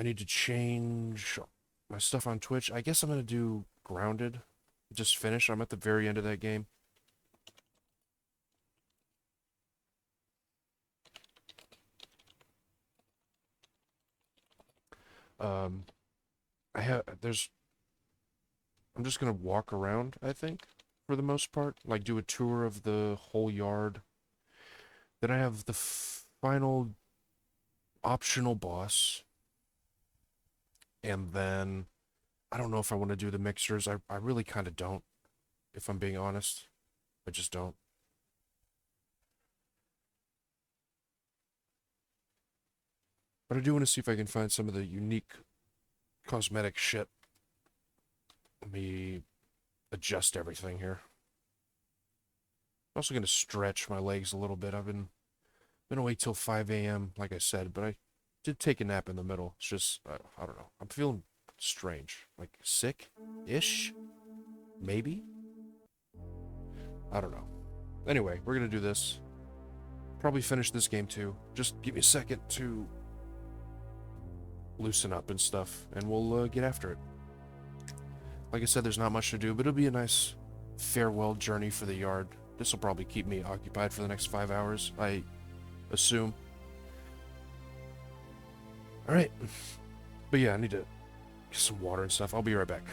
I need to change my stuff on Twitch. I guess I'm gonna do Grounded. Just finish. I'm at the very end of that game. Um, I'm just gonna walk around, I think, for the most part. Like do a tour of the whole yard. Then I have the final optional boss. And then I don't know if I want to do the mixers. I really kind of don't, if I'm being honest. I just don't. But I do want to see if I can find some of the unique cosmetic shit. Let me adjust everything here. I'm also going to stretch my legs a little bit. I've been awake till 5 a.m., like I said, but I did take a nap in the middle. It's just, I don't know. I'm feeling strange. Like sick-ish? Maybe? I don't know. Anyway, we're going to do this. Probably finish this game too. Just give me a second to loosen up and stuff, and we'll get after it. Like I said, there's not much to do, but it'll be a nice farewell journey for the yard. This will probably keep me occupied for the next 5 hours, I assume. Alright. But yeah, I need to get some water and stuff. I'll be right back.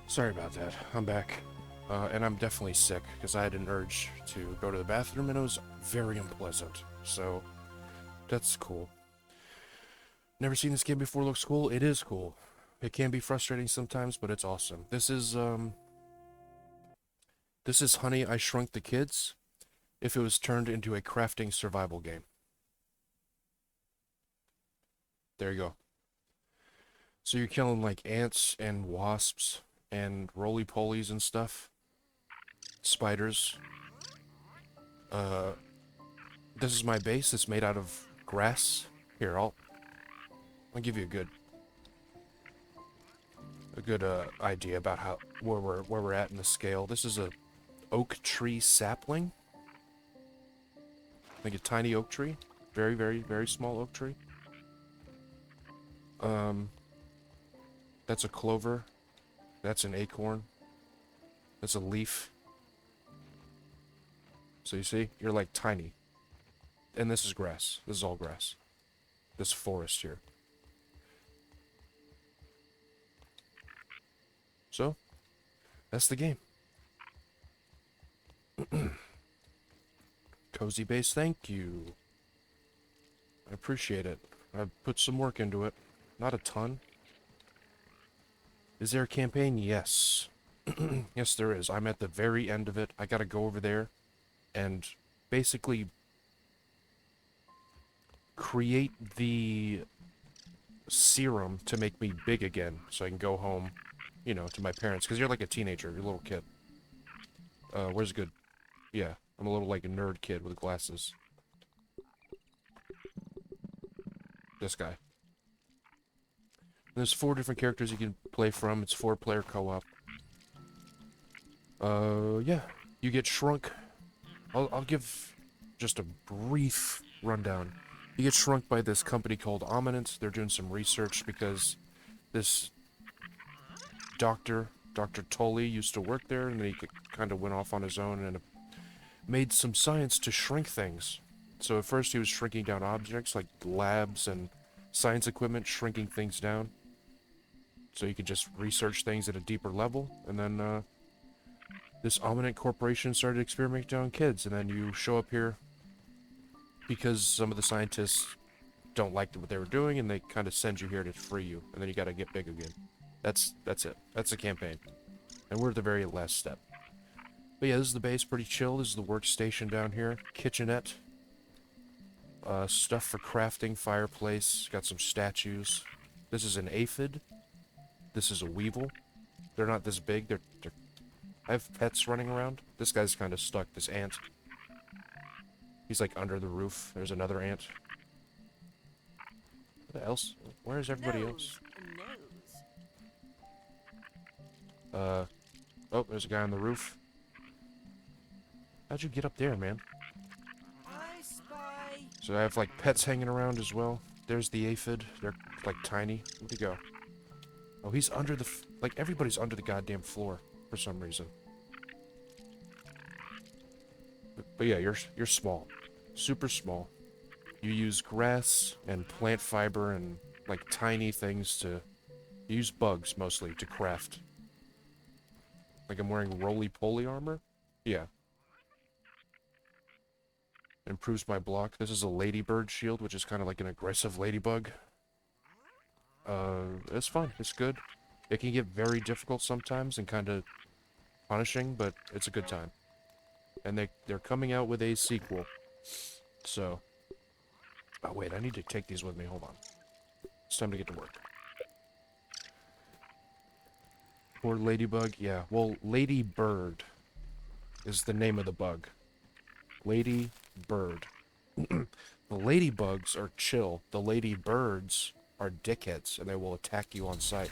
Sorry about that. I'm back. And I'm definitely sick, because I had an urge to go to the bathroom, and it was very unpleasant. So, that's cool. Never seen this game before, looks cool? It is cool. It can be frustrating sometimes, but it's awesome. This is Honey, I Shrunk the Kids, if it was turned into a crafting survival game. There you go. So you're killing, like, ants and wasps and roly-polies and stuff. Spiders. Uh, this is my base. It's made out of grass. Here, I'll give you a good idea about how where we're at in the scale. This is a oak tree sapling. Like a tiny oak tree. Very, very, very small oak tree. That's a clover. That's an acorn. That's a leaf. So you see, you're like tiny. And this is grass. This is all grass. This forest here. So, that's the game. Cozy base, thank you. I appreciate it. I've put some work into it. Not a ton. Is there a campaign? Yes. Yes, there is. I'm at the very end of it. I gotta go over there and basically create the serum to make me big again so I can go home, you know, to my parents. Because you're like a teenager. You're a little kid. Where's good? Yeah, I'm a little like a nerd kid with glasses. This guy. There's 4 different characters you can play from. It's 4-player co-op. Yeah. You get shrunk. I'll give just a brief rundown. You get shrunk by this company called Ominent. They're doing some research because this Dr. Tully, used to work there, and then he kind of went off on his own and made some science to shrink things. So at first he was shrinking down objects like labs and science equipment, shrinking things down. So you could just research things at a deeper level, and then this Ominent Corporation started experimenting on kids, and then you show up here because some of the scientists don't like what they were doing, and they kind of send you here to free you, and then you gotta get big again. That's it. That's the campaign. And we're at the very last step. But yeah, this is the base, pretty chill. This is the workstation down here. Kitchenette. Stuff for crafting, fireplace. Got some statues. This is an aphid. This is a weevil. They're not this big. They're I have pets running around. This guy's kind of stuck. This ant. He's like under the roof. There's another ant. What else? Where is everybody else? Oh, there's a guy on the roof. How'd you get up there, man? I spy. So I have like pets hanging around as well. There's the aphid. They're like tiny. Where'd he go? Oh, he's under the like everybody's under the goddamn floor for some reason. But yeah, you're small. Super small. You use grass and plant fiber and like tiny things to use bugs mostly to craft. Like I'm wearing roly-poly armor? Yeah. Improves my block. This is a ladybird shield, which is kind of like an aggressive ladybug. It's fun. It's good. It can get very difficult sometimes and kind of punishing, but it's a good time. And they're coming out with a sequel. So... Oh, wait, I need to take these with me. Hold on. It's time to get to work. Poor ladybug. Yeah, well, ladybird is the name of the bug. Ladybird. The ladybugs are chill. The ladybirds are dickheads, and they will attack you on sight.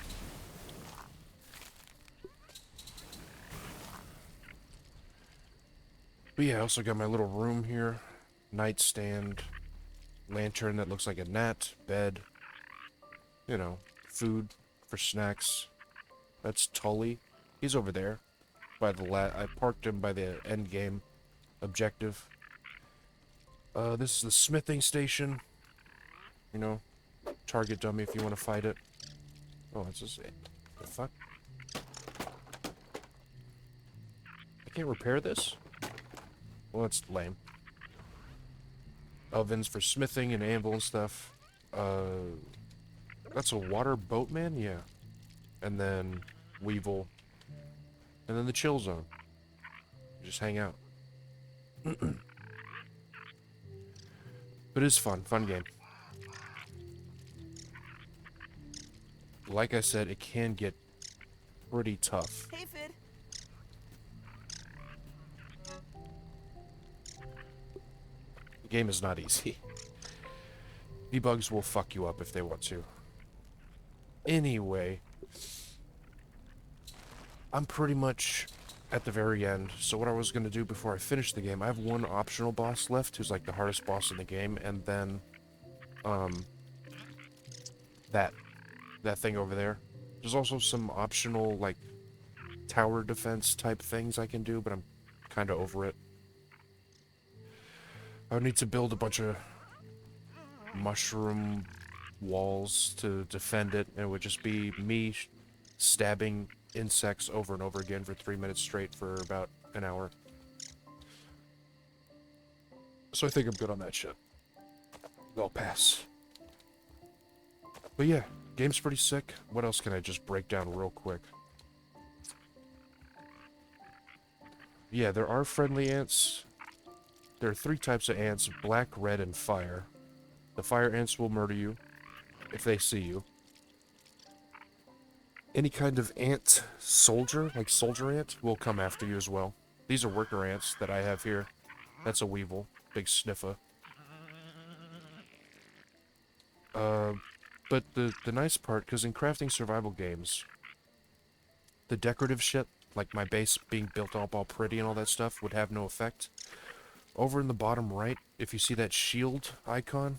But yeah, I also got my little room here. Nightstand. Lantern that looks like a gnat. Bed. You know, food for snacks. That's Tully. He's over there. By the I parked him by the end game objective. This is the smithing station. You know, target dummy if you want to fight it. Oh, that's just it. The fuck? can't repair this? Well, that's lame. Ovens for smithing and anvil and stuff. That's a water boatman? Yeah. And then Weevil. And then the chill zone. Just hang out. But it's fun. Fun game. Like I said, it can get pretty tough. Hey, Fid. The game is not easy. Debugs will fuck you up if they want to. Anyway, I'm pretty much at the very end. So what I was going to do before I finish the game, I have one optional boss left who's like the hardest boss in the game, and then that thing over there. There's also some optional like tower defense type things I can do, but I'm kind of over it. I would need to build a bunch of mushroom walls to defend it, and it would just be me stabbing insects over and over again for 3 minutes straight for about an hour. So I think I'm good on that shit. I'll pass. But yeah, game's pretty sick. What else can I just break down real quick? Yeah, there are friendly ants. There are 3 types of ants, black, red, and fire. The fire ants will murder you if they see you. Any kind of ant soldier, like soldier ant, will come after you as well. These are worker ants that I have here. That's a weevil, big sniffer. But the nice part, because in crafting survival games, the decorative shit, like my base being built up all pretty and all that stuff, would have no effect. Over in the bottom right, if you see that shield icon,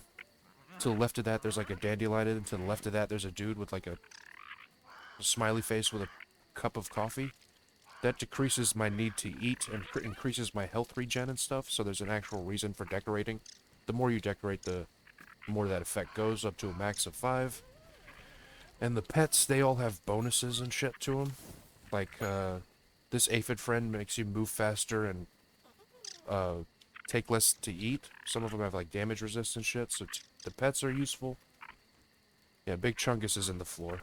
to the left of that there's like a dandelion, and to the left of that there's a dude with like a smiley face with a cup of coffee. That decreases my need to eat and increases my health regen and stuff, so there's an actual reason for decorating. The more you decorate, the more that effect goes, up to a max of 5. And the pets, they all have bonuses and shit to them. Like, this aphid friend makes you move faster and take less to eat. Some of them have like damage resistance shit, so the pets are useful. Yeah, Big Chungus is in the floor.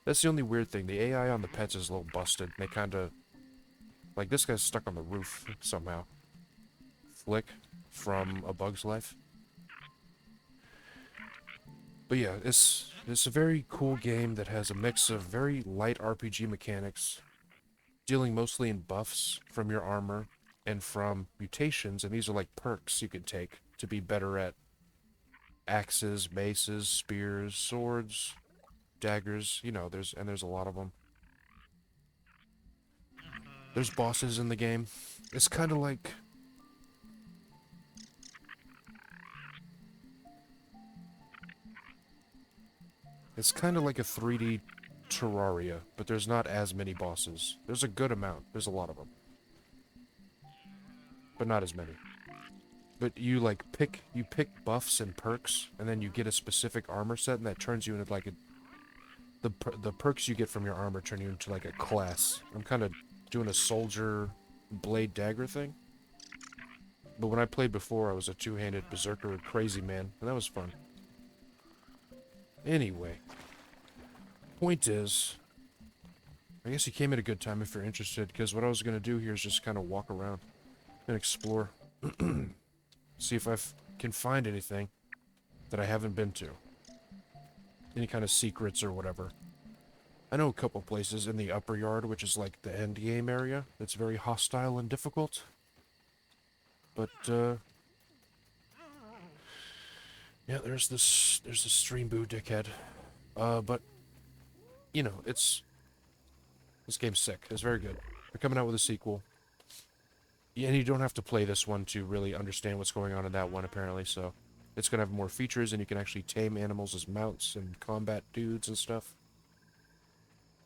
That's the only weird thing. The AI on the pets is a little busted. They kind of... Like, this guy's stuck on the roof somehow. Flick from A Bug's Life. But yeah, it's a very cool game that has a mix of very light RPG mechanics, dealing mostly in buffs from your armor and from mutations, and these are like perks you can take to be better at axes, maces, spears, swords, daggers, you know, there's a lot of them. There's bosses in the game. It's kind of like... It's kind of like a 3D Terraria, but there's not as many bosses. There's a good amount. There's a lot of them. But not as many. But you like pick buffs and perks, and then you get a specific armor set, and that turns you into like a... The perks you get from your armor turn you into like a class. I'm kind of doing a soldier blade dagger thing. But when I played before, I was a two-handed berserker with crazy man, and that was fun. Anyway, point is, I guess you came at a good time if you're interested, because what I was going to do here is just kind of walk around and explore. See if I can find anything that I haven't been to. Any kind of secrets or whatever. I know a couple places in the upper yard, which is like the end game area, that's very hostile and difficult. But, yeah, there's the stream boo dickhead. But, you know, this game's sick. It's very good. They're coming out with a sequel. Yeah, and you don't have to play this one to really understand what's going on in that one, apparently, so... It's gonna have more features, and you can actually tame animals as mounts and combat dudes and stuff.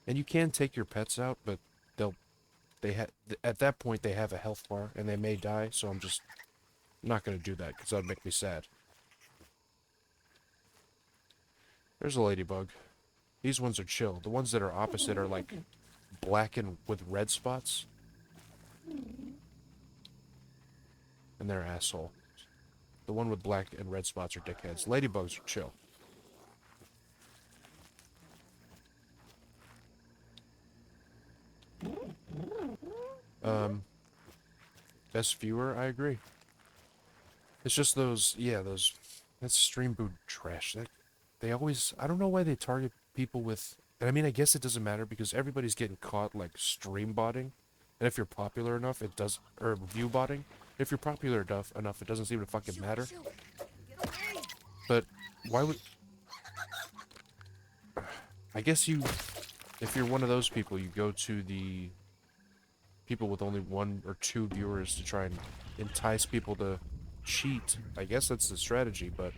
And you can take your pets out, but at that point they have a health bar, and they may die, so I'm just not gonna do that, because that would make me sad. There's a ladybug. These ones are chill. The ones that are opposite are like black and with red spots. And they're asshole. The one with black and red spots are dickheads. Ladybugs are chill. Um, best viewer, I agree. It's just those, yeah, those, that's stream boot trash. They always, I don't know why they target people with, and I mean, I guess it doesn't matter because everybody's getting caught, like, stream botting. And if you're popular enough, it does, or view botting. If you're popular enough, it doesn't seem to fucking matter. But why would, I guess you, if you're one of those people, you go to the people with only 1 or 2 viewers to try and entice people to cheat. I guess that's the strategy, but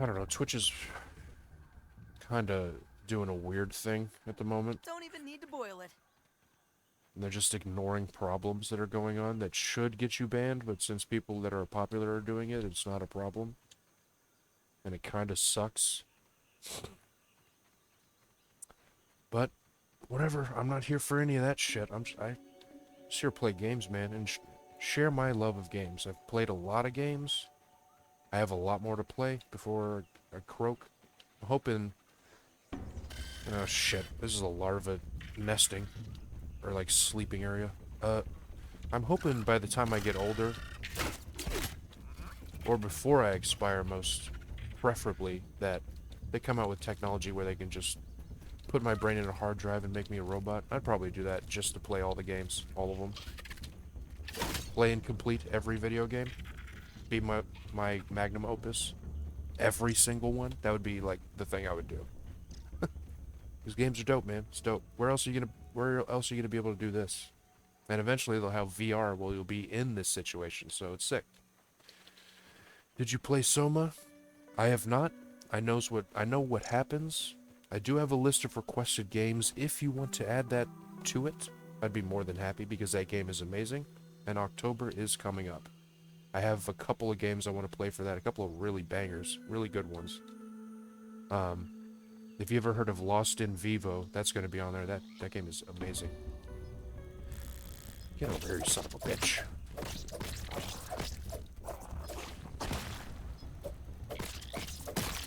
I don't know. Twitch is kind of doing a weird thing at the moment, Don't even need to boil it. and they're just ignoring problems that are going on that should get you banned, but since people that are popular are doing it, it's not a problem, and it kind of sucks. But whatever, I'm not here for any of that shit. I just here to play games, man, and share my love of games. I've played a lot of games. I have a lot more to play before I croak. I'm hoping... Oh shit, this is a larva nesting, or like sleeping area. I'm hoping by the time I get older, or before I expire most preferably, that they come out with technology where they can just put my brain in a hard drive and make me a robot. I'd probably do that just to play all the games, all of them. Play and complete every video game. Be my magnum opus. Every single one. That would be like the thing I would do. These games are dope, man. It's dope. Where else are you gonna be able to do this? And eventually they'll have VR while you'll be in this situation, so it's sick. Did you play Soma? I have not. I know what happens. I do have a list of requested games. If you want to add that to it, I'd be more than happy because that game is amazing. And October is coming up. I have a couple of games I want to play for that. A couple of really bangers. Really good ones. If you ever heard of Lost in Vivo, that's going to be on there. That game is amazing. Get over here, you son of a bitch.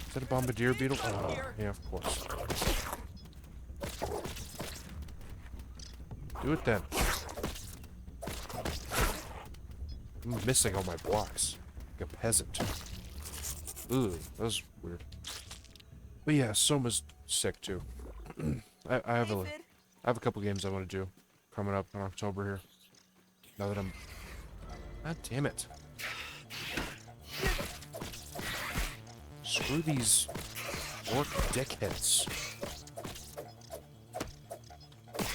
Is that a bombardier beetle? Oh, yeah, of course. Do it then. I'm missing all my blocks. Like a peasant. Ooh, that was weird. But yeah, Soma's sick too. I have a couple games I want to do coming up in October here. Now that I'm... God damn it. Screw these orc dickheads.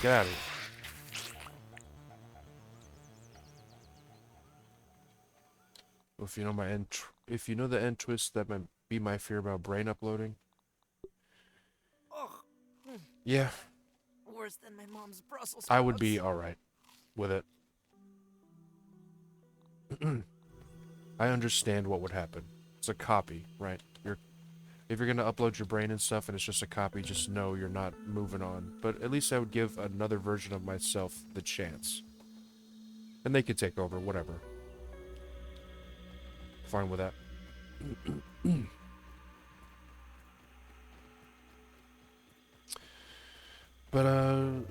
Get out of here. If you know if you know the end twist, that might be my fear about brain uploading. Ugh. Yeah, Worse than my mom's Brussels sprouts. I would be alright with it. I understand what would happen. It's a copy, right? If you're gonna upload your brain and stuff and it's just a copy, just know you're not moving on. But at least I would give another version of myself the chance. And they could take over, whatever. Fine with that. But,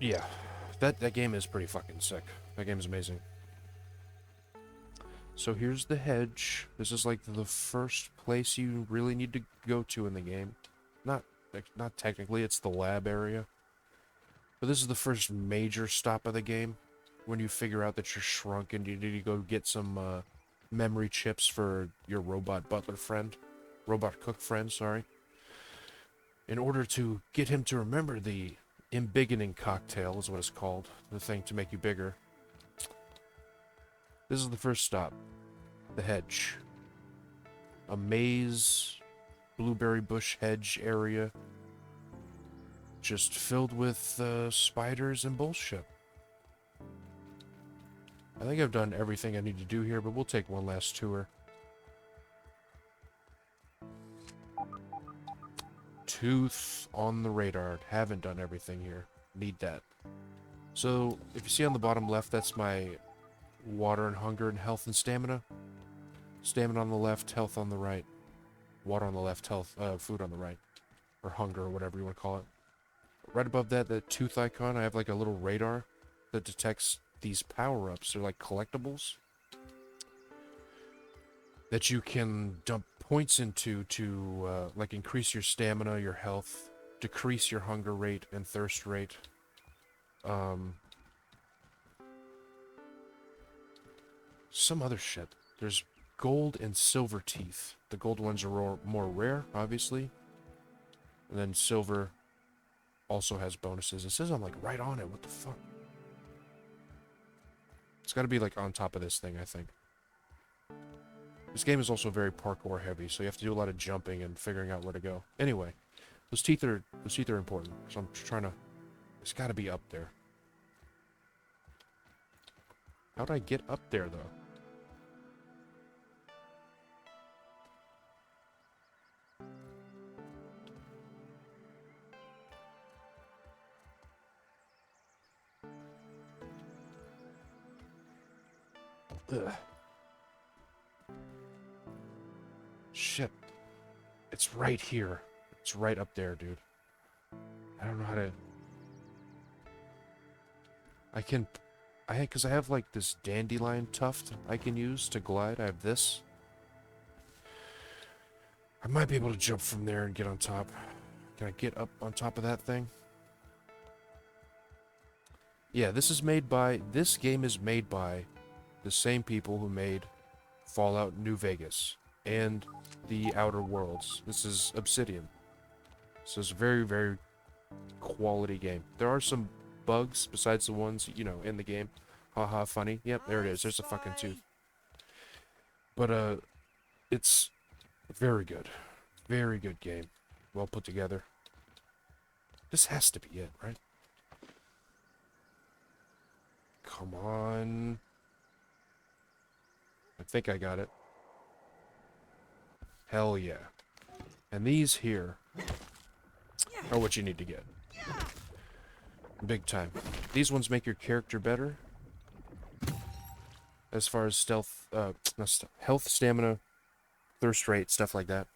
yeah. That game is pretty fucking sick. That game is amazing. So here's the hedge. This is like the first place you really need to go to in the game. Not technically, it's the lab area. But this is the first major stop of the game. When you figure out that you're shrunk and you need to go get some memory chips for your robot butler friend. Robot cook friend, sorry. In order to get him to remember the embiggening cocktail is what it's called. The thing to make you bigger. This is the first stop. The hedge. A maze, blueberry bush hedge area. Just filled with spiders and bullshit. I think I've done everything I need to do here, but we'll take one last tour. Tooth on the radar. Haven't done everything here. Need that. So, if you see on the bottom left, that's my water and hunger and health and stamina. Stamina on the left, health on the right. Water on the left, health, food on the right. Or hunger, or whatever you want to call it. Right above that, the tooth icon, I have like a little radar that detects these power-ups. They're like collectables that you can dump points into to like increase your stamina, your health, decrease your hunger rate and thirst rate. Some other shit. There's gold and silver teeth. The gold ones are more rare, obviously. And then silver also has bonuses. It says I'm like right on it. What the fuck? It's got to be like on top of this thing, I think. This game is also very parkour heavy, so you have to do a lot of jumping and figuring out where to go. Anyway, those teeth are important. So I'm trying to. It's got to be up there. How'd I get up there though? Ugh. Shit. It's right here. It's right up there, dude. I don't know how to... because I have like this dandelion tuft I can use to glide. I have this. I might be able to jump from there and get on top. Can I get up on top of that thing? Yeah, this game is made by the same people who made Fallout New Vegas and The Outer Worlds. This is Obsidian. So it's a very, very quality game. There are some bugs besides the ones, you know, in the game. Haha, funny. Yep, there it is. There's a fucking tooth. But, it's very good. Very good game. Well put together. This has to be it, right? Come on. I think I got it. Hell yeah. And these here are what you need to get. Big time. These ones make your character better. As far as health, stamina, thirst rate, stuff like that.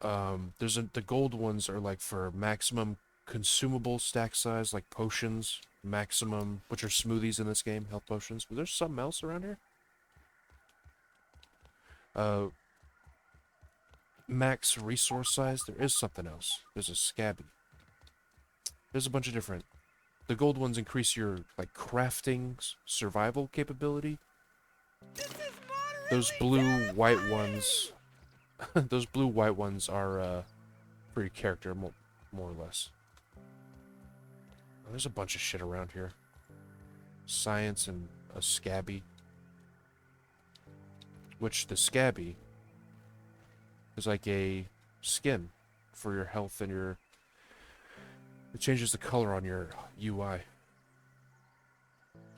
The gold ones are like for maximum consumable stack size, like potions, maximum, which are smoothies in this game, health potions. Was there something else around here? Max resource size. There is something else. There's a scabby. There's a bunch of different. The gold ones increase your like crafting survival capability. Those blue white ones. Those blue white ones are for your character, more or less. Oh, there's a bunch of shit around here. Science and a scabby. Which the scabby is like a skin for your health and your... It changes the color on your UI.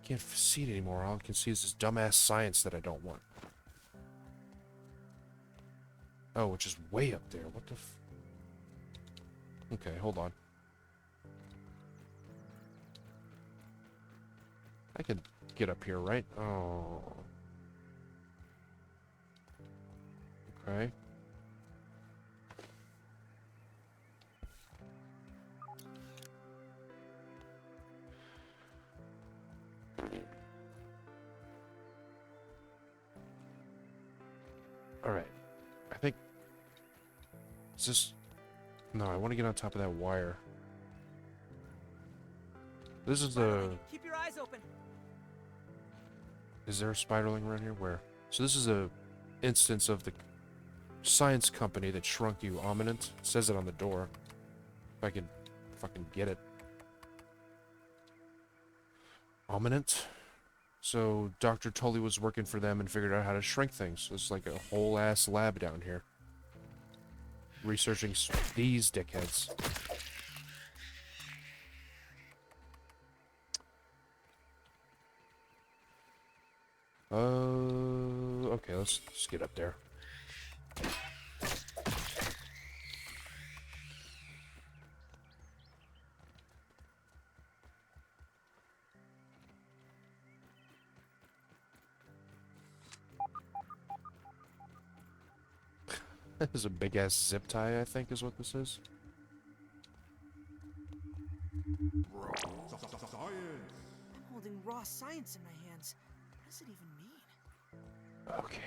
Can't see it anymore. All I can see is this dumbass science that I don't want. Oh, which is way up there. What the f... Okay, hold on. I could get up here, right? Oh. Okay. Alright. I think... Is this... No, I want to get on top of that wire. This is the... Keep your eyes open. Is there a spiderling around here? Where? So this is a instance of the science company that shrunk you, Ominent. It says it on the door. If I can fucking get it. Ominent. So Dr. Tully was working for them and figured out how to shrink things. So it's like a whole ass lab down here. Researching these dickheads. Okay, let's get up there. This is a big ass zip tie, I think is what this is. I'm holding raw science in my hands. What does it even mean? Okay.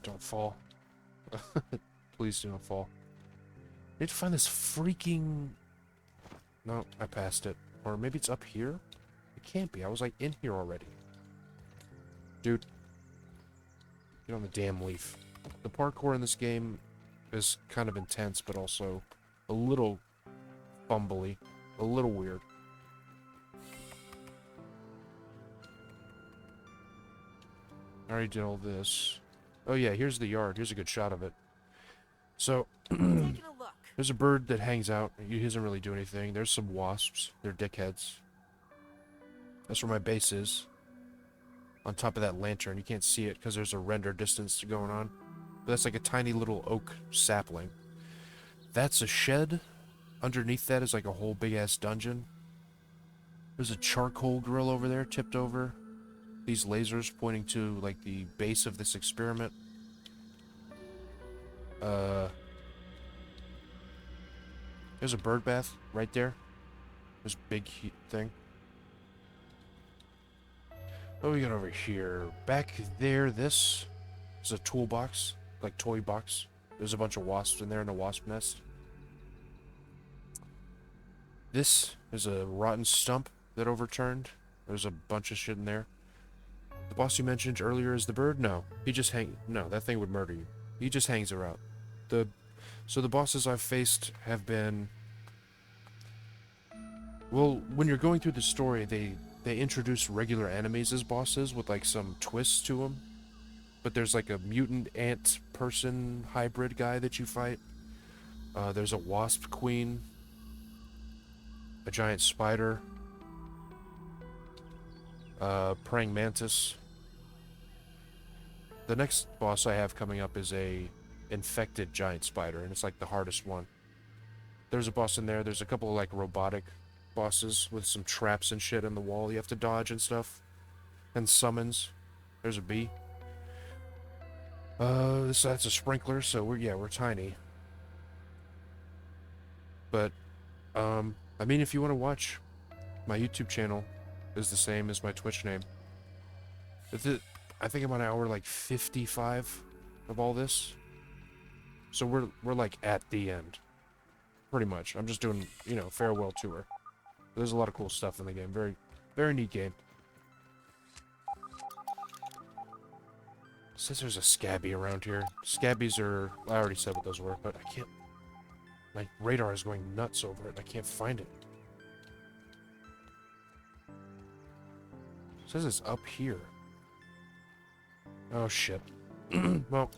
Don't fall. Please do not fall. I need to find this freaking... No, I passed it. Or maybe it's up here? It can't be. I was like in here already. Dude. Get on the damn leaf. The parkour in this game is kind of intense, but also a little bumbly. A little weird. I already did all this. Oh yeah, here's the yard. Here's a good shot of it. So, Taking a look. there's a bird that hangs out. He doesn't really do anything. There's some wasps. They're dickheads. That's where my base is. On top of that lantern. You can't see it because there's a render distance going on. But that's like a tiny little oak sapling. That's a shed. Underneath that is like a whole big-ass dungeon. There's a charcoal grill over there, tipped over. These lasers pointing to, like, the base of this experiment. There's a bird bath right there. This big thing. What do we got over here? Back there, this is a toolbox, like toy box. There's a bunch of wasps in there in a wasp nest. This is a rotten stump that overturned. There's a bunch of shit in there. The boss you mentioned earlier is the bird? No. He just no, that thing would murder you. He just hangs around. So the bosses I've faced have been... Well, when you're going through the story, they introduce regular enemies as bosses with like some twists to them. But there's like a mutant ant person hybrid guy that you fight. There's a wasp queen. A giant spider. Praying mantis. The next boss I have coming up is a infected giant spider, and it's like the hardest one. There's a boss in there. There's a couple of like robotic bosses with some traps and shit in the wall you have to dodge and stuff. And summons. There's a bee. That's a sprinkler, so we're tiny. But, I mean, if you want to watch, my YouTube channel is the same as my Twitch name. I think I'm on hour like 55 of all this. So we're like at the end. Pretty much. I'm just doing, farewell tour. There's a lot of cool stuff in the game. Very, very neat game. Says there's a scabby around here. Scabbies are... I already said what those were, but I can't... My radar is going nuts over it. I can't find it. Says it's up here. Oh, shit. Well,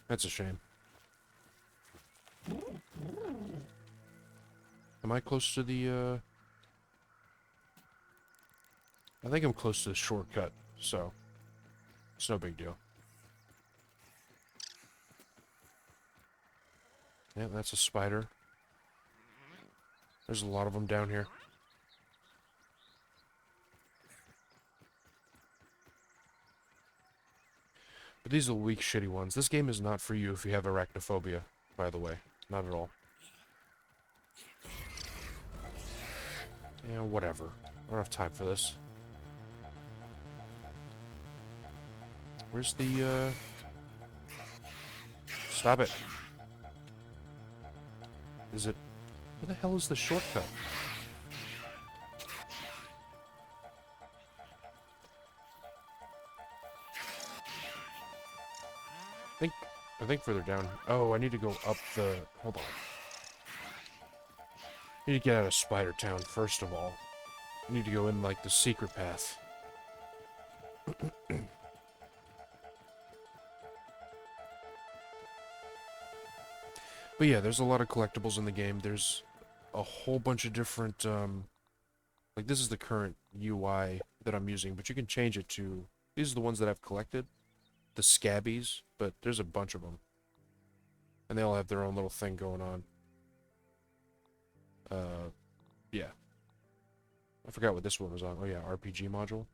that's a shame. Am I close to the, I think I'm close to the shortcut, so it's no big deal. Yeah, that's a spider. There's a lot of them down here. But these are the weak, shitty ones. This game is not for you if you have arachnophobia, by the way. Not at all. Yeah, whatever. I don't have time for this. Where's the, Stop it. Is it... Where the hell is the shortcut? I think further down. Oh, I need to go up the... Hold on. I need to get out of Spider Town, first of all. I need to go in, like, the secret path. But yeah, there's a lot of collectibles in the game. There's a whole bunch of different, like, this is the current UI that I'm using, but you can change it to... These are the ones that I've collected. The scabbies, but there's a bunch of them. And they all have their own little thing going on. Yeah. I forgot what this one was on. Oh yeah, RPG module.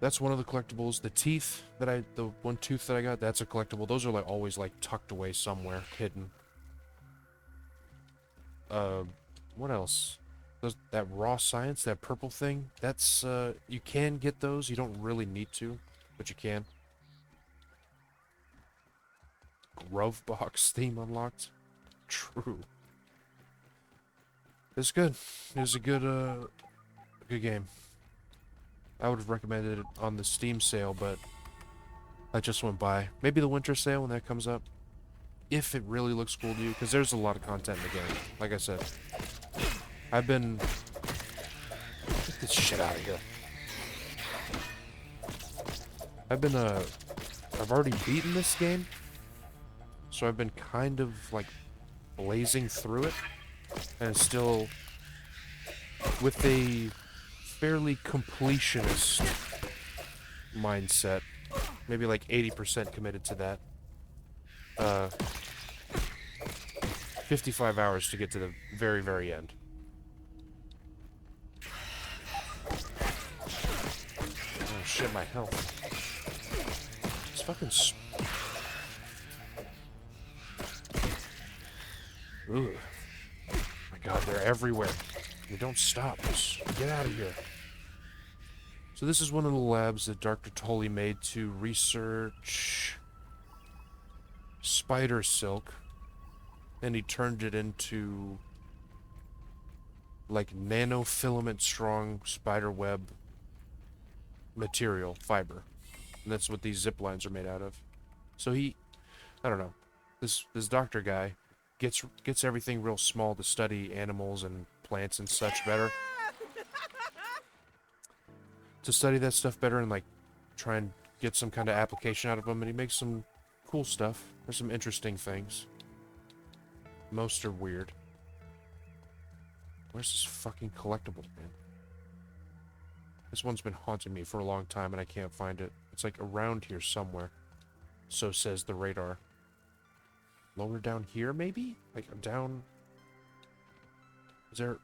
That's one of the collectibles. The teeth that the one tooth that I got, that's a collectible. Those are like always like tucked away somewhere, hidden. What else? That raw science, that purple thing, that's, you can get those. You don't really need to, but you can. Grove box theme unlocked. True. It's good. It was a good game. I would have recommended it on the Steam sale, but I just went by. Maybe the winter sale when that comes up. If it really looks cool to you, because there's a lot of content in the game. Like I said, I've been... Get this shit out of here. I've already beaten this game, so I've been kind of, like, blazing through it, and still with a fairly completionist mindset. Maybe like 80% committed to that. 55 hours to get to the very, very end. Oh shit, my health. It's fucking Ugh. My god, they're everywhere. They don't stop. Just get out of here. So this is one of the labs that Dr. Tully made to research spider silk, and he turned it into like nanofilament strong spider web material, fiber. And that's what these zip lines are made out of. So I don't know, this doctor guy gets everything real small to study animals and plants and such better. To study that stuff better and like try and get some kind of application out of them, and he makes some cool stuff. There's some interesting things. Most are weird. Where's this fucking collectible, man? This one's been haunting me for a long time and I can't find it. It's like around here somewhere. So says the radar. Lower down here, maybe? Like down... Is there...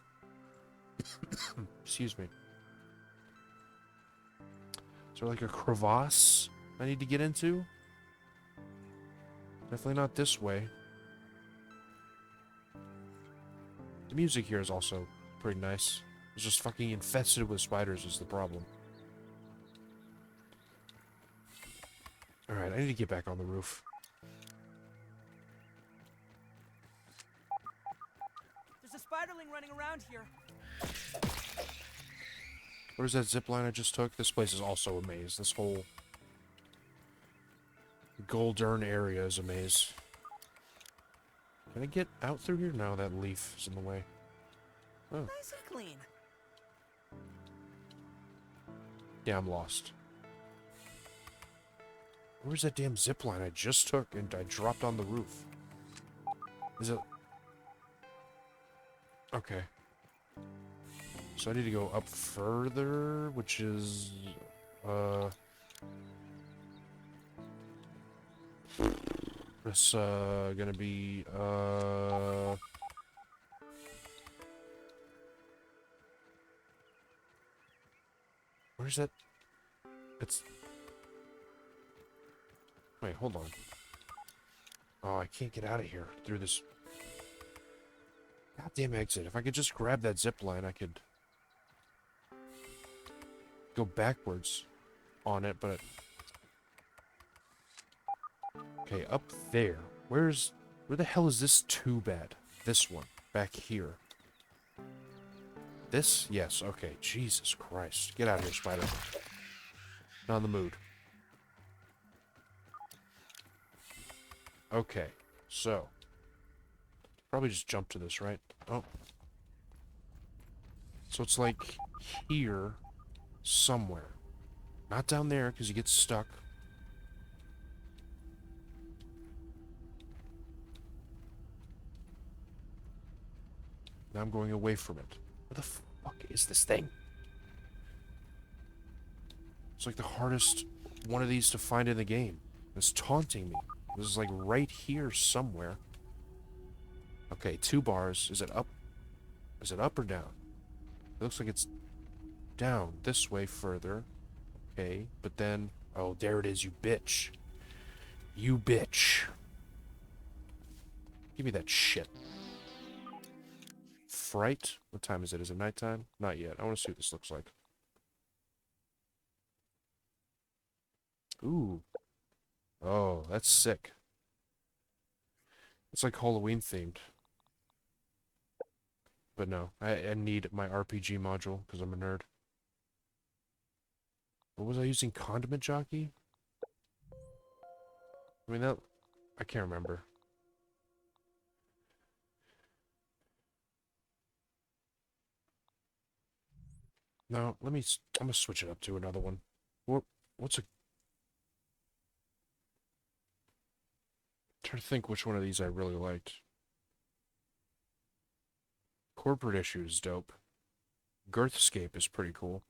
Excuse me. Is there like a crevasse I need to get into? Definitely not this way. The music here is also pretty nice. It's just fucking infested with spiders is the problem. Alright, I need to get back on the roof. There's a spiderling running around here. What is that zip line I just took? This place is also a maze. This whole Goldern area is a maze. Can I get out through here? No, that leaf is in the way. Oh. Nice and clean. Yeah, I'm lost. Where's that damn zip line I just took and I dropped on the roof? Is it... Okay. So I need to go up further, which is... This, gonna be, Where's that? It's... Wait, hold on. Oh, I can't get out of here through this goddamn exit. If I could just grab that zip line, I could go backwards on it, but... Okay, up there. Where the hell is this tube at? This one. Back here. This? Yes, okay. Jesus Christ. Get out of here, spider. Not in the mood. Okay, so. Probably just jump to this, right? Oh. So it's like here somewhere. Not down there, because you get stuck. Now I'm going away from it. What the fuck is this thing? It's like the hardest one of these to find in the game. It's taunting me. This is like right here somewhere. Okay, 2 bars. Is it up? Is it up or down? It looks like it's down this way further. Okay, but then... Oh, there it is, you bitch. You bitch. Give me that shit. Fright? What time is it? Is it nighttime? Not yet. I want to see what this looks like. Ooh. Oh, that's sick. It's like Halloween themed. But no, I need my RPG module because I'm a nerd. What was I using? Condiment jockey? I mean, that... I can't remember. No, let me... I'm gonna switch it up to another one. What's a... trying to think which one of these I really liked. Corporate issue is dope. Girthscape is pretty cool.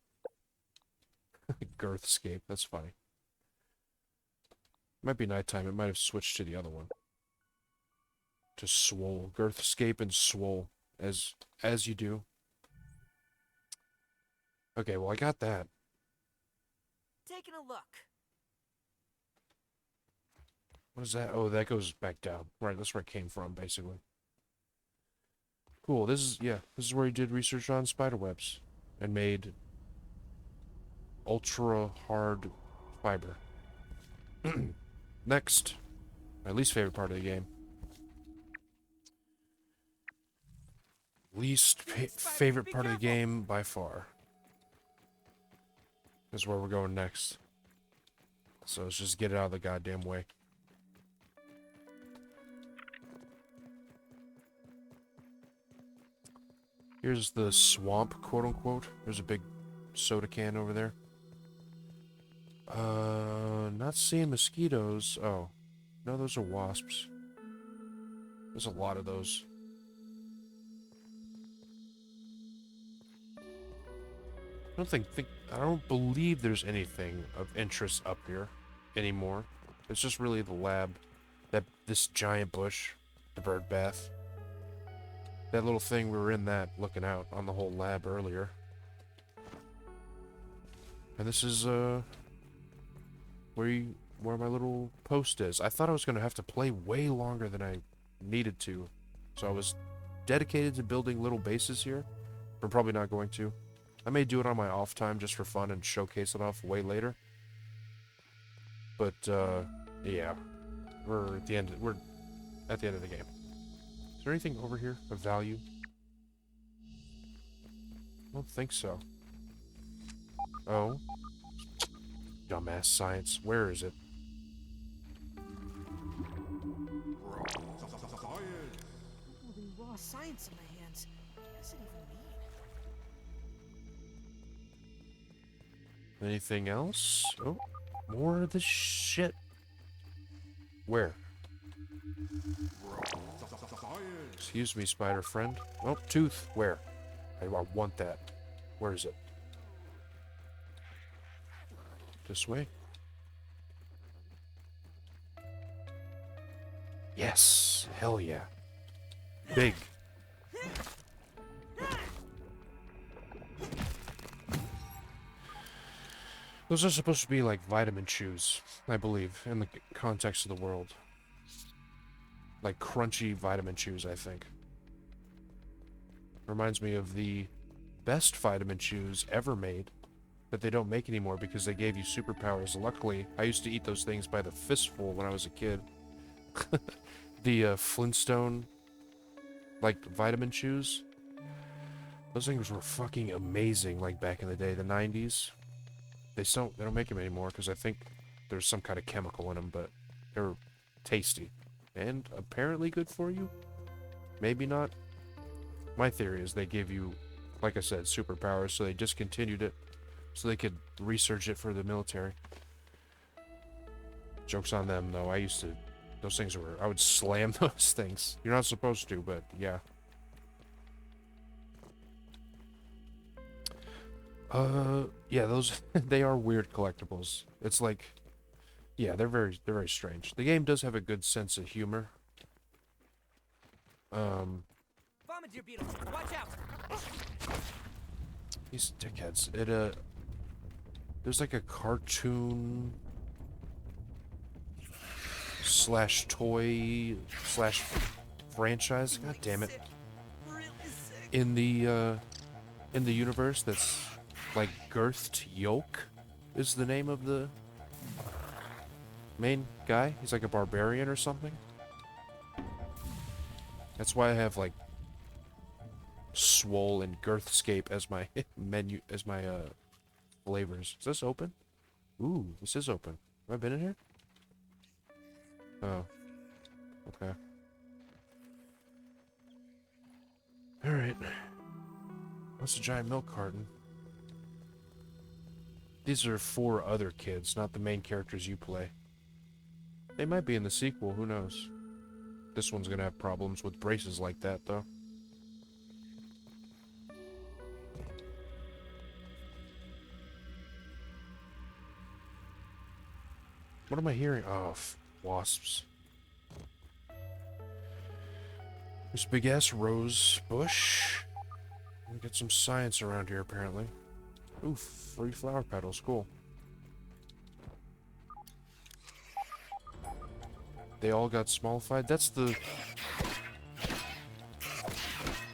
Girthscape, that's funny. Might be nighttime. It might have switched to the other one. To Swole. Girthscape and Swole. As you do. Okay, well I got that. Taking a look. What is that? Oh, that goes back down. Right, that's where it came from, basically. Cool, this is where he did research on spiderwebs. And made ultra hard fiber. Next. My least favorite part of the game. Favorite part of the game by far. Is where we're going next. So let's just get it out of the goddamn way. Here's the swamp, quote-unquote. There's a big soda can over there. Not seeing mosquitoes. Oh. No, those are wasps. There's a lot of those. I don't believe there's anything of interest up here anymore. It's just really the lab. This giant bush. The bird bath. That little thing, we were in that, looking out on the whole lab earlier. And this is, where my little post is. I thought I was going to have to play way longer than I needed to. So I was dedicated to building little bases here. But I'm probably not going to. I may do it on my off time just for fun and showcase it off way later. But, yeah. We're at the end of the game. Is there anything over here of value? I don't think so. Oh. Dumbass science. Where is it? Holding raw science in my hands. What does it even mean? Anything else? Oh. More of this shit. Where? Excuse me, spider friend. Oh, tooth. Where? I want that. Where is it? This way? Yes. Hell yeah. Big. Those are supposed to be like vitamin chews, I believe, in the context of the world. Like crunchy vitamin chews, I think. Reminds me of the best vitamin chews ever made that they don't make anymore because they gave you superpowers. Luckily, I used to eat those things by the fistful when I was a kid. The Flintstone, like, vitamin chews. Those things were fucking amazing, like, back in the day, the 90s. They don't make them anymore because I think there's some kind of chemical in them, but they're tasty. And apparently good for you? Maybe not. My theory is they give you, like I said, superpowers, so they discontinued it so they could research it for the military. Joke's on them, though. Those things were... I would slam those things. You're not supposed to, but yeah. Yeah, those... they are weird collectibles. It's like... Yeah, they're very strange. The game does have a good sense of humor. Bombardier beetles, watch out! These dickheads. There's like a cartoon slash toy slash franchise. God damn it! Sick. Really sick. In the universe that's like girthed yolk is the name of the main guy. He's like a barbarian or something. That's why I have like swole and girthscape as my menu as my flavors. Is this open? Ooh, this is open. Have I been in here? Oh, okay. Alright. That's a giant milk carton. These are 4 other kids, not the main characters you play. They might be in the sequel, who knows? This one's gonna have problems with braces like that, though. What am I hearing? Oh, wasps. There's a big-ass rose bush. We get some science around here, apparently. Ooh, free flower petals, cool. They all got smallified. That's the...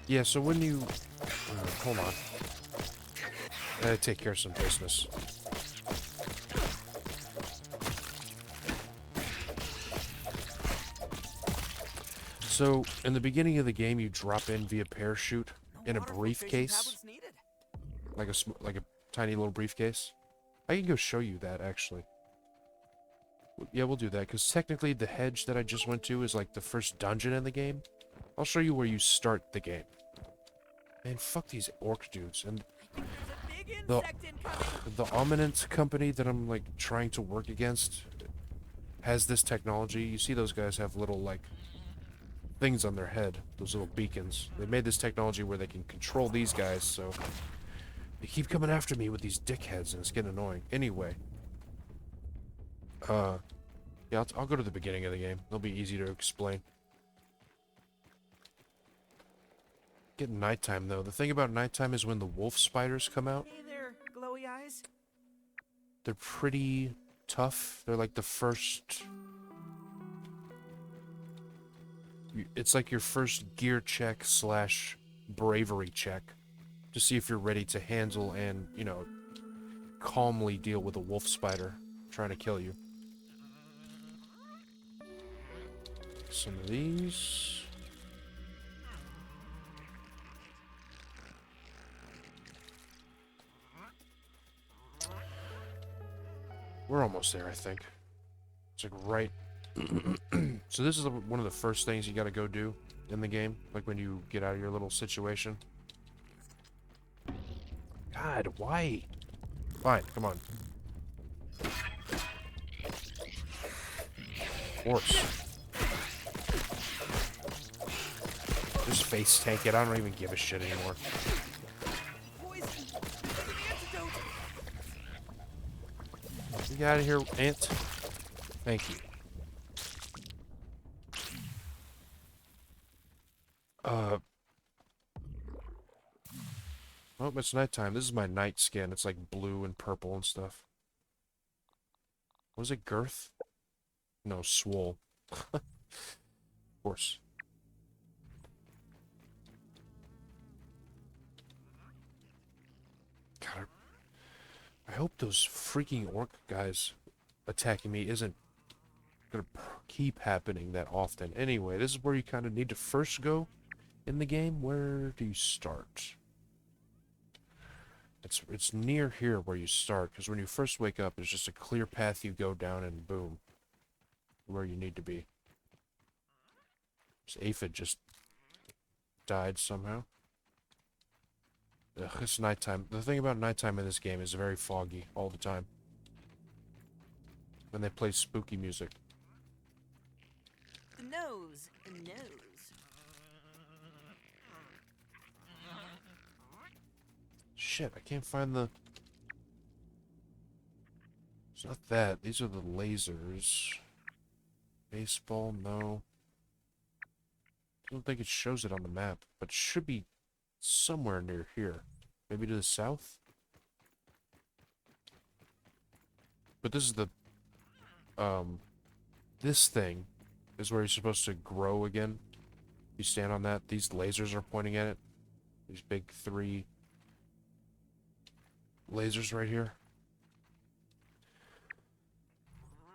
Yeah, so when you... hold on. I gotta take care of some business. So, in the beginning of the game, you drop in via parachute in a briefcase. Like a tiny little briefcase. I can go show you that, actually. Yeah, we'll do that, because technically the hedge that I just went to is like the first dungeon in the game. I'll show you where you start the game. Man, fuck these orc dudes. And the Ominent company that I'm like trying to work against has this technology. You see those guys have little like things on their head, those little beacons. They made this technology where they can control these guys, so they keep coming after me with these dickheads and it's getting annoying. Anyway, yeah, I'll go to the beginning of the game. It'll be easy to explain. Getting nighttime though. The thing about nighttime is when the wolf spiders come out. Hey there, glowy eyes. They're pretty tough. They're like the first... It's like your first gear check slash bravery check to see if you're ready to handle and, you know, calmly deal with a wolf spider trying to kill you. Some of these. We're almost there, I think. It's like right... So this is one of the first things you gotta go do in the game, like when you get out of your little situation. God, why? Fine, come on. Horse. Just face tank it, I don't even give a shit anymore. Poison. There's an antidote. Get out of here, ant. Thank you. Oh, it's nighttime. This is my night skin. It's like blue and purple and stuff. Was it girth? No, swole. Of course. God, I hope those freaking orc guys attacking me isn't gonna keep happening that often. Anyway, this is where you kind of need to first go in the game. Where do you start? It's near here where you start, because when you first wake up, it's just a clear path you go down and boom, where you need to be. This aphid just died somehow. Ugh, it's nighttime. The thing about nighttime in this game is very foggy all the time. When they play spooky music. The nose. The nose. Shit, I can't find the... It's not that. These are the lasers. Baseball, no. I don't think it shows it on the map, but it should be somewhere near here. Maybe to the south? But this is the, this thing is where you're supposed to grow again. You stand on that, these lasers are pointing at it. These big 3 lasers right here.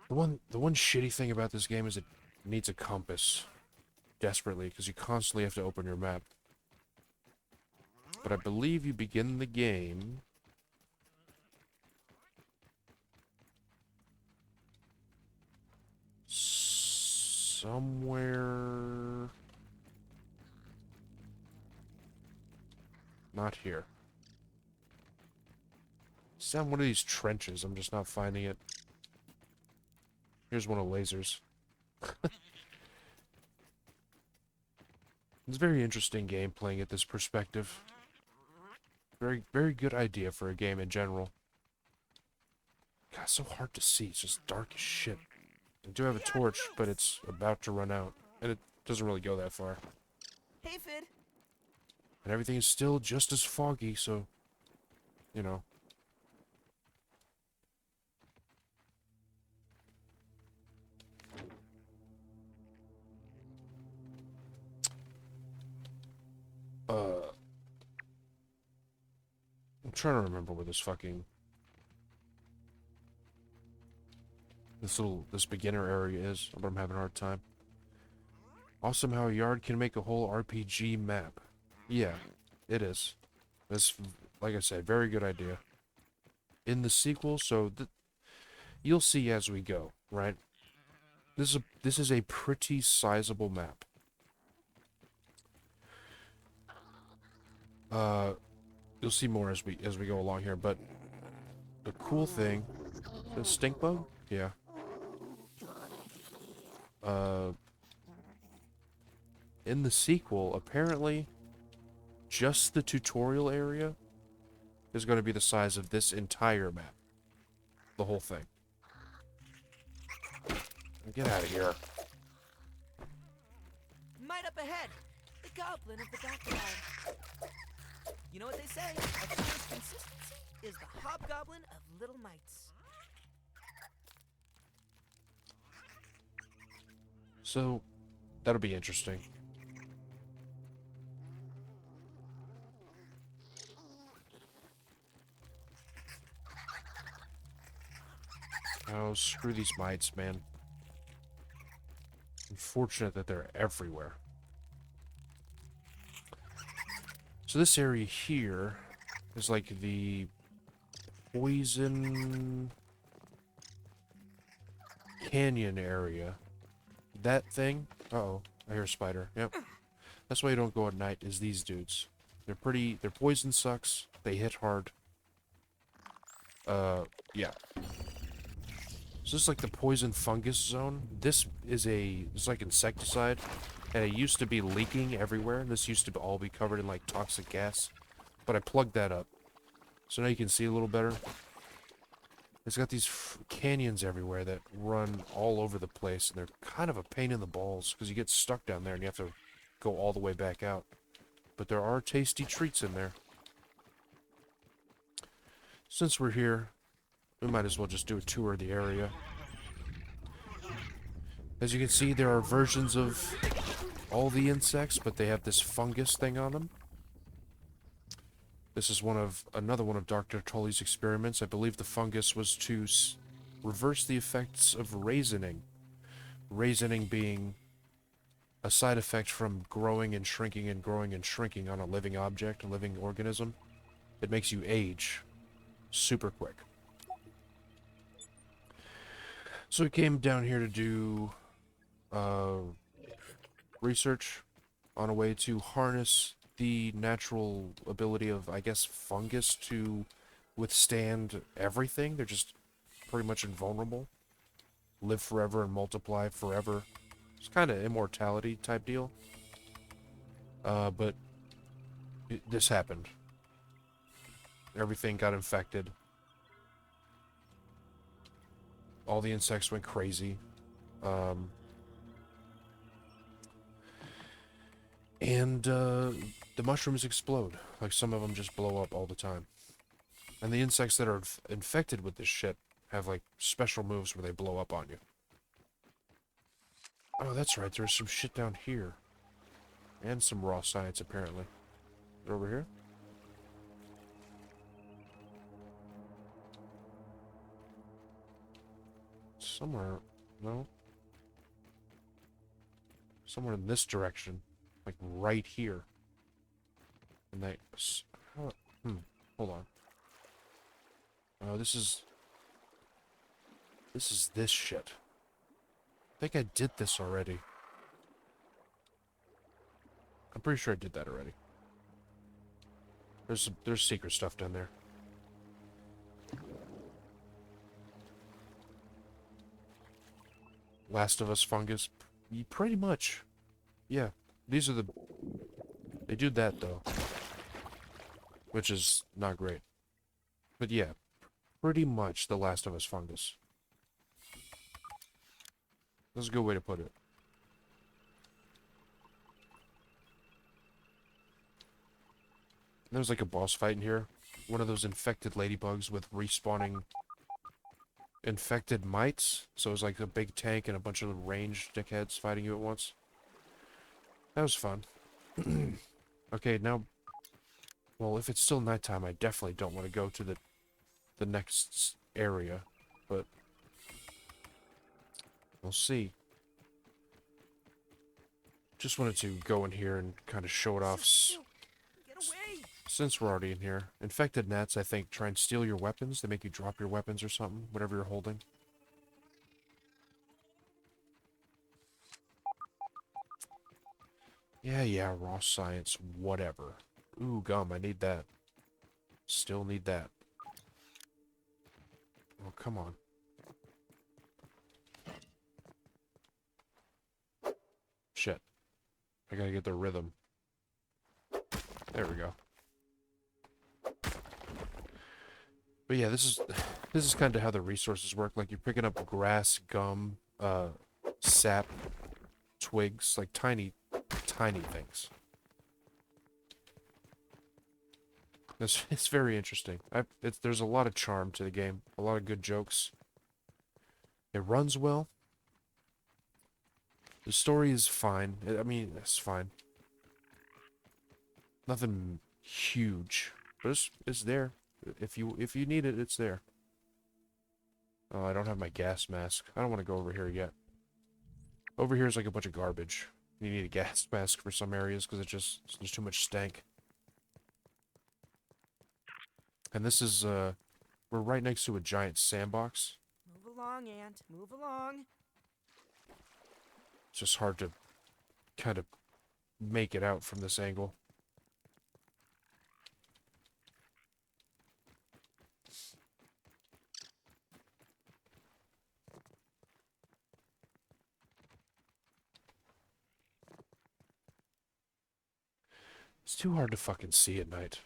The one shitty thing about this game is it needs a compass desperately because you constantly have to open your map. But I believe you begin the game somewhere not here. It's down one of these trenches. I'm just not finding it. Here's one of the lasers. It's a very interesting game playing at this perspective. Very, very good idea for a game in general. God, it's so hard to see. It's just dark as shit. I do have a torch, but it's about to run out. And it doesn't really go that far. Hey, Fid. And everything is still just as foggy, so, you know. I'm trying to remember where this fucking... This beginner area is, but I'm having a hard time. Awesome how a yard can make a whole RPG map. Yeah, it is. That's, like I said, very good idea. In the sequel, so you'll see as we go, right? This is a pretty sizable map. You'll see more as we go along here, but the cool thing, the stink bug, yeah. In the sequel, apparently, just the tutorial area is going to be the size of this entire map. The whole thing. Get out of here. Might up ahead. The goblin of the backyard. You know what they say? A player's consistency is the hobgoblin of little mites. So, that'll be interesting. Oh, screw these mites, man. Unfortunate that they're everywhere. So this area here is like the poison canyon area. That thing. Uh-oh, I hear a spider. Yep. That's why you don't go at night, is these dudes. They're their poison sucks. They hit hard. Yeah. So this is like the poison fungus zone. This is it's like insecticide. And it used to be leaking everywhere. This used to all be covered in like toxic gas. But I plugged that up. So now you can see a little better. It's got these canyons everywhere that run all over the place. And they're kind of a pain in the balls. Because you get stuck down there and you have to go all the way back out. But there are tasty treats in there. Since we're here, we might as well just do a tour of the area. As you can see, there are versions of all the insects, but they have this fungus thing on them. This is another one of Dr. Tully's experiments. I believe the fungus was to reverse the effects of raisoning. Raisoning being a side effect from growing and shrinking and growing and shrinking on a living object, a living organism. It makes you age super quick. So we came down here to do research on a way to harness the natural ability of, I guess, fungus to withstand everything. They're just pretty much invulnerable. Live forever and multiply forever. It's kind of immortality type deal. But this happened. Everything got infected. All the insects went crazy. And the mushrooms explode. Like, some of them just blow up all the time. And the insects that are infected with this shit have like special moves where they blow up on you. Oh, that's right. There's some shit down here. And some raw science, apparently. Is it over here? Somewhere. No? Somewhere in this direction. Like right here. And they... How, hold on. Oh, this is... This is this shit. I think I did this already. I'm pretty sure I did that already. There's secret stuff down there. Last of Us fungus. Pretty much. Yeah. These are the... They do that, though. Which is not great. But yeah. Pretty much the Last of Us fungus. That's a good way to put it. There's like a boss fight in here. One of those infected ladybugs with respawning infected mites. So it was like a big tank and a bunch of ranged dickheads fighting you at once. That was fun. Okay, now... Well, if it's still nighttime, I definitely don't want to go to the next area. But... We'll see. Just wanted to go in here and kind of show it off. Get away! Since we're already in here. Infected gnats, I think, try and steal your weapons. They make you drop your weapons or something, whatever you're holding. Yeah, raw science, whatever. Ooh, gum, I need that. Still need that. Oh, come on. Shit. I gotta get the rhythm. There we go. But yeah, this is kind of how the resources work. Like, you're picking up grass, gum, sap, twigs, like tiny things. It's very interesting. There's a lot of charm to the game. A lot of good jokes. It runs well. The story is fine. I mean, it's fine. Nothing huge, but it's there. If you need it, it's there. Oh, I don't have my gas mask. I don't want to go over here yet. Over here is like a bunch of garbage. You need a gas mask for some areas because there's too much stank. And this is we're right next to a giant sandbox. Move along, Ant. Move along. It's just hard to kind of make it out from this angle. It's too hard to fucking see at night.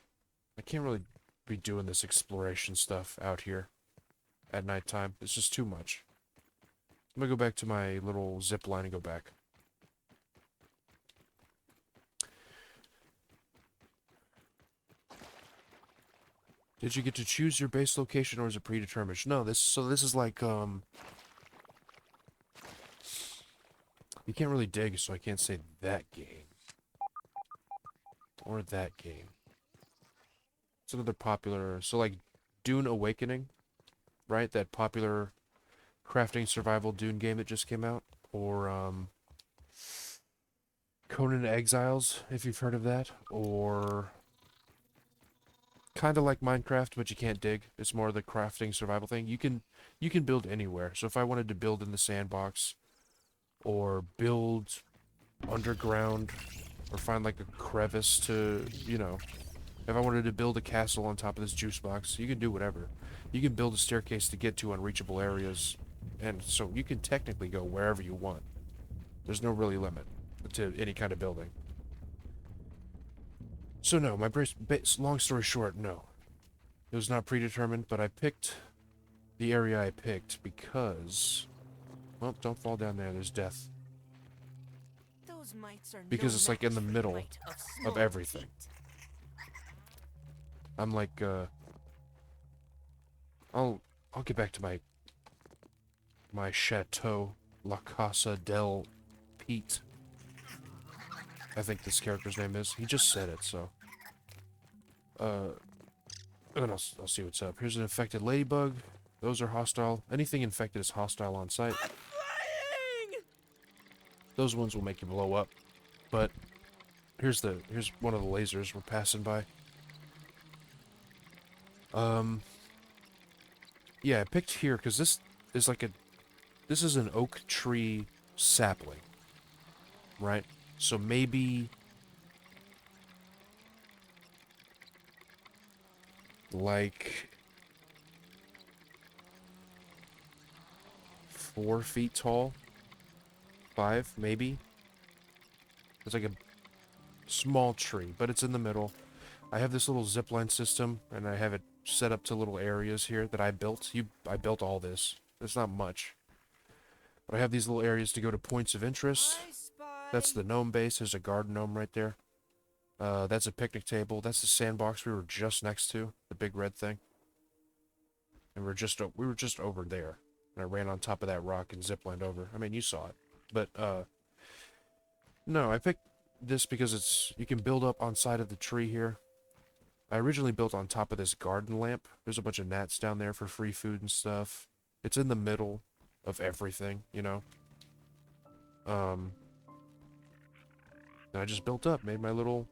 I can't really be doing this exploration stuff out here at nighttime. It's just too much. I'm gonna go back to my little zip line and go back. Did you get to choose your base location or is it predetermined? No, this is like you can't really dig, so I can't say that game. Or that game. It's another popular... So, like, Dune Awakening, right? That popular crafting survival Dune game that just came out. Or, Conan Exiles, if you've heard of that. Or... Kind of like Minecraft, but you can't dig. It's more the crafting survival thing. You can build anywhere. So if I wanted to build in the sandbox, or build underground, or find like a crevice to, you know, if I wanted to build a castle on top of this juice box, you can do whatever. You can build a staircase to get to unreachable areas, and so you can technically go wherever you want. There's no really limit to any kind of building. So no, long story short, no. It was not predetermined, but I picked the area I picked because... Well, don't fall down there, there's death. Those mites are Because no it's like in the match for middle mite of small everything. feet. I'm like, I'll get back to my my chateau, La Casa del Pete. I think this character's name is. He just said it, so. And I'll see what's up. Here's an infected ladybug. Those are hostile. Anything infected is hostile on sight. I'm flying! Those ones will make you blow up. But here's one of the lasers we're passing by. Yeah, I picked here because this is this is an oak tree sapling, right? So maybe like 4 feet tall, 5 maybe. It's like a small tree, but it's in the middle. I have this little zipline system, and I have it set up to little areas here that I built. I built all this. It's not much. But I have these little areas to go to points of interest. I spy. That's the gnome base. There's a garden gnome right there. That's a picnic table. That's the sandbox we were just next to, the big red thing. And we were just over there. And I ran on top of that rock and ziplined over. I mean, you saw it. But, no, I picked this because you can build up on side of the tree here. I originally built on top of this garden lamp. There's a bunch of gnats down there for free food and stuff. It's in the middle of everything, you know. And I just built up, made my little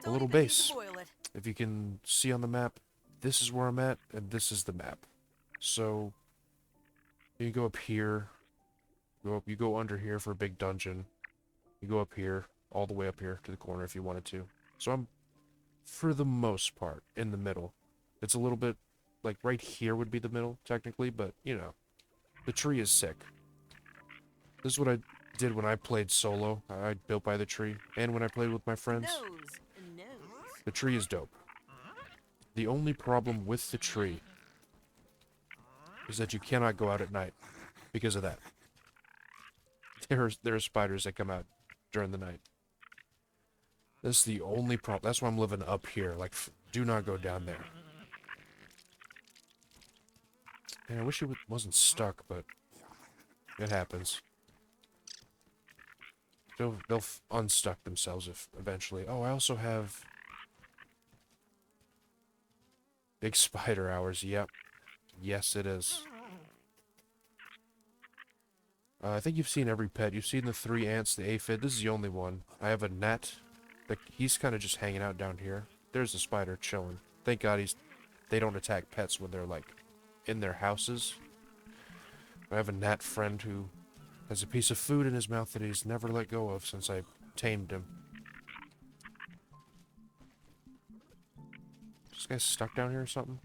Don't little even need to base. boil it. If you can see on the map, this is where I'm at, and this is the map. So you go up here, you go under here for a big dungeon. You go up here, all the way up here to the corner if you wanted to. So I'm, for the most part, in the middle. It's a little bit, like right here would be the middle, technically, but, you know, the tree is sick. This is what I did when I played solo. I built by the tree, and when I played with my friends. Nose. The tree is dope. The only problem with the tree is that you cannot go out at night because of that. There are spiders that come out during the night. That's the only problem. That's why I'm living up here. Like, do not go down there. Man, I wish it wasn't stuck, but it happens. They'll unstuck themselves eventually. Oh, I also have big spider hours. Yep. Yes, it is. I think you've seen every pet. You've seen the 3 ants, the aphid. This is the only one. I have a gnat. He's kind of just hanging out down here. There's a spider chilling. Thank God they don't attack pets when they're, like, in their houses. I have a gnat friend who has a piece of food in his mouth that he's never let go of since I tamed him. This guy's stuck down here or something?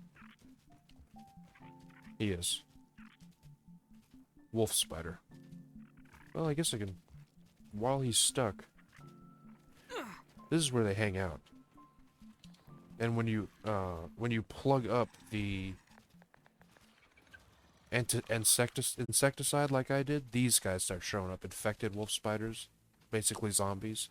He is. Wolf spider. Well, I guess I can... While he's stuck... This is where they hang out. And when you plug up the... insecticide like I did, these guys start showing up. Infected wolf spiders. Basically zombies.